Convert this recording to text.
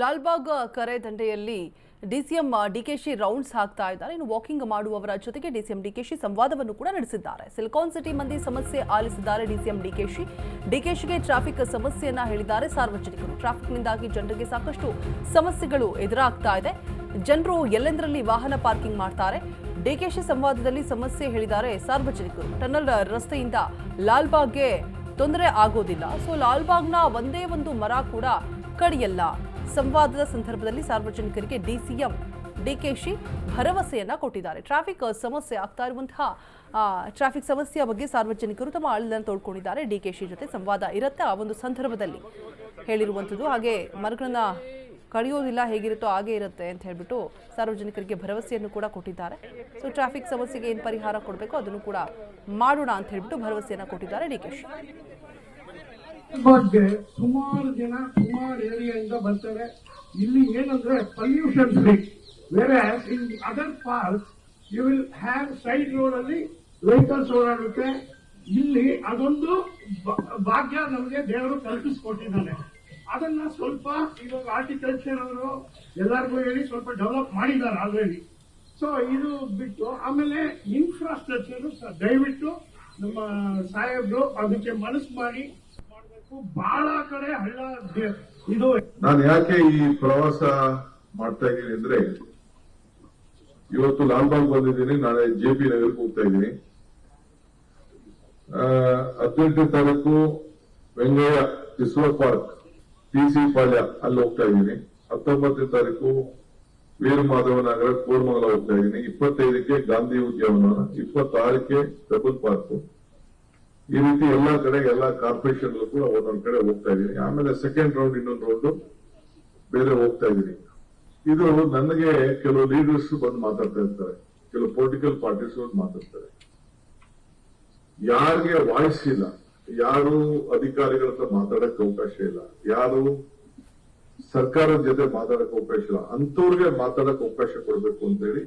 ಲಾಲ್ಬಾಗ್ ಕರೆ ದಂಡೆಯಲ್ಲಿ DCM DKShi rounds ಹಾಕ್ತಾ ಇದ್ದಾರೆ. ಇನ್ನು ವಾಕಿಂಗ್ ಮಾಡುವವರ ಜೊತೆಗೆ ಡಿಸಿಎಂ ಡಿಕೆಶಿ ಸಂವಾದವನ್ನು ಕೂಡ ನಡೆಸಿದ್ದಾರೆ. ಸಿಲಿಕಾನ್ ಸಿಟಿ ಮಂದಿ ಸಮಸ್ಯೆ ಆಲಿಸಿದ್ದಾರೆ ಡಿಸಿಎಂ ಡಿಕೆಶಿ. ಡಿಕೆಶಿಗೆ ಟ್ರಾಫಿಕ್ ಸಮಸ್ಯೆಯನ್ನ ಹೇಳಿದ್ದಾರೆ ಸಾರ್ವಜನಿಕರು. ಟ್ರಾಫಿಕ್ನಿಂದಾಗಿ ಜನರಿಗೆ ಸಾಕಷ್ಟು ಸಮಸ್ಯೆಗಳು ಎದುರಾಗ್ತಾ ಇದೆ. ಜನರು ಎಲ್ಲೆಂದರಲ್ಲಿ ವಾಹನ ಪಾರ್ಕಿಂಗ್ ಮಾಡ್ತಾರೆ. ಡಿಕೆಶಿ ಸಂವಾದದಲ್ಲಿ ಸಮಸ್ಯೆ ಹೇಳಿದ್ದಾರೆ ಸಾರ್ವಜನಿಕರು. ಟನಲ್ ರಸ್ತೆಯಿಂದ ಲಾಲ್ಬಾಗ್ಗೆ ತೊಂದರೆ ಆಗೋದಿಲ್ಲ. ಸೊ ಲಾಲ್ಬಾಗ್ನ ಒಂದೇ ಒಂದು ಮರ ಕೂಡ ಕಡಿಯಲ್ಲ. ಸಂವಾದದ ಸಂದರ್ಭದಲ್ಲಿ ಸಾರ್ವಜನಿಕರಿಗೆ ಡಿಸಿಎಂ ಡಿಕೆಶಿ ಭರವಸೆಯನ್ನ ಕೊಟ್ಟಿದ್ದಾರೆ. ಟ್ರಾಫಿಕ್ ಸಮಸ್ಯೆ ಆಗ್ತಾ ಇರುವಂತಹ ಟ್ರಾಫಿಕ್ ಸಮಸ್ಯೆಯ ಬಗ್ಗೆ ಸಾರ್ವಜನಿಕರು ತಮ್ಮ ಅಳಲನ್ನು ತೋಡ್ಕೊಂಡಿದ್ದಾರೆ. ಡಿಕೆಶಿ ಜೊತೆ ಸಂವಾದ ಇರುತ್ತೆ ಆ ಒಂದು ಸಂದರ್ಭದಲ್ಲಿ ಹೇಳಿರುವಂಥದ್ದು. ಹಾಗೆ ಮರಗಳನ್ನ ಕಡಿಯೋದಿಲ್ಲ, ಹೇಗಿರುತ್ತೋ ಹಾಗೆ ಇರುತ್ತೆ ಅಂತ ಹೇಳ್ಬಿಟ್ಟು ಸಾರ್ವಜನಿಕರಿಗೆ ಭರವಸೆಯನ್ನು ಕೂಡ ಕೊಟ್ಟಿದ್ದಾರೆ. ಸೊ ಟ್ರಾಫಿಕ್ ಸಮಸ್ಯೆಗೆ ಏನು ಪರಿಹಾರ ಕೊಡಬೇಕು ಅದನ್ನು ಕೂಡ ಮಾಡೋಣ ಅಂತ ಹೇಳ್ಬಿಟ್ಟು ಭರವಸೆಯನ್ನ ಕೊಟ್ಟಿದ್ದಾರೆ ಡಿಕೆಶಿ. ಬಗ್ಗೆ ಸುಮಾರು ಜನ ಸುಮಾರು ಏರಿಯಾದಿಂದ ಬರ್ತಾರೆ. ಇಲ್ಲಿ ಏನಂದ್ರೆ ಪೊಲ್ಯೂಷನ್ ಫ್ರೀ. ಬೇರೆ in other park you will have side road ಅಲ್ಲಿ ವೆಹಿಕಲ್ಸ್ ಓಡಾಡುತ್ತೆ. ಇಲ್ಲಿ ಅದೊಂದು ಭಾಗ್ಯ ನಮಗೆ ದೇವರು ಕಲ್ಪಿಸ್ಕೊಟ್ಟಿದ್ದಾನೆ. ಅದನ್ನ ಸ್ವಲ್ಪ ಇವಾಗ ಆರ್ಟಿಕಲ್ಚರ್ ಅವರು ಎಲ್ಲರಿಗೂ ಹೇಳಿ ಸ್ವಲ್ಪ ಡೆವಲಪ್ ಮಾಡಿದ್ದಾರೆ ಆಲ್ರೆಡಿ. ಸೊ ಇದು ಬಿಟ್ಟು ಆಮೇಲೆ ಇನ್ಫ್ರಾಸ್ಟ್ರಕ್ಚರ್ ದಯವಿಟ್ಟು ನಮ್ಮ ಸಾಹೇಬ್ರು ಅದಕ್ಕೆ ಮನಸ್ಸು ಮಾಡಿ ಬಹಳ ಕಡೆ ಹಳ್ಳ ಇದು. ನಾನು ಯಾಕೆ ಈ ಪ್ರವಾಸ ಮಾಡ್ತಾ ಇದ್ದೀನಿ ಅಂದ್ರೆ, ಇವತ್ತು ಲಾಲ್ಬಾಗ್ ಬಂದಿದ್ದೀನಿ, ನಾಳೆ ಜೆಪಿ ನಗರಕ್ಕೆ ಹೋಗ್ತಾ ಇದ್ದೀನಿ. 18ನೇ ತಾರೀಕು ವೆಂಗಯ್ಯ ಕಿಸ್ವ ಪಾರ್ಕ್ ಟಿಸಿ ಪಾಳ್ಯ ಅಲ್ಲಿ ಹೋಗ್ತಾ ಇದ್ದೀನಿ. 19ನೇ ತಾರೀಕು ವೀರಮಾಧವ ನಗರ ಕೋರ್ಮಂಗಲ ಹೋಗ್ತಾ ಇದ್ದೀನಿ. 25ಕ್ಕೆ ಗಾಂಧಿ ಉದ್ಯಾನವನ, 26ಕ್ಕೆ ಪೆಬಲ್ ಪಾರ್ಕ್. ಈ ರೀತಿ ಎಲ್ಲಾ ಕಡೆ ಎಲ್ಲಾ ಕಾರ್ಪೊರೇಷನ್ ಕೂಡ ಒಂದೊಂದ್ ಕಡೆ ಹೋಗ್ತಾ ಇದ್ದೀನಿ. ಆಮೇಲೆ ಸೆಕೆಂಡ್ ರೌಂಡ್ ಇನ್ನೊಂದು ರೌಂಡ್ ಬೇರೆ ಹೋಗ್ತಾ ಇದ್ದೀನಿ. ಇದು ನನಗೆ ಕೆಲವು ಲೀಡರ್ಸ್ ಬಂದು ಮಾತಾಡ್ತಾ ಇರ್ತಾರೆ, ಕೆಲವು ಪೊಲಿಟಿಕಲ್ ಪಾರ್ಟೀಸ್ ಬಂದು ಮಾತಾಡ್ತಾರೆ. ಯಾರಿಗೆ ವಾಯ್ಸ್ ಇಲ್ಲ, ಯಾರು ಅಧಿಕಾರಿಗಳ ಹತ್ರ ಮಾತಾಡಕ್ಕೆ ಅವಕಾಶ ಇಲ್ಲ, ಯಾರು ಸರ್ಕಾರದ ಜೊತೆ ಮಾತಾಡಕ್ಕೆ ಅವಕಾಶ ಇಲ್ಲ, ಅಂತವ್ರಿಗೆ ಮಾತಾಡಕ್ಕೆ ಅವಕಾಶ ಕೊಡಬೇಕು ಅಂತ ಹೇಳಿ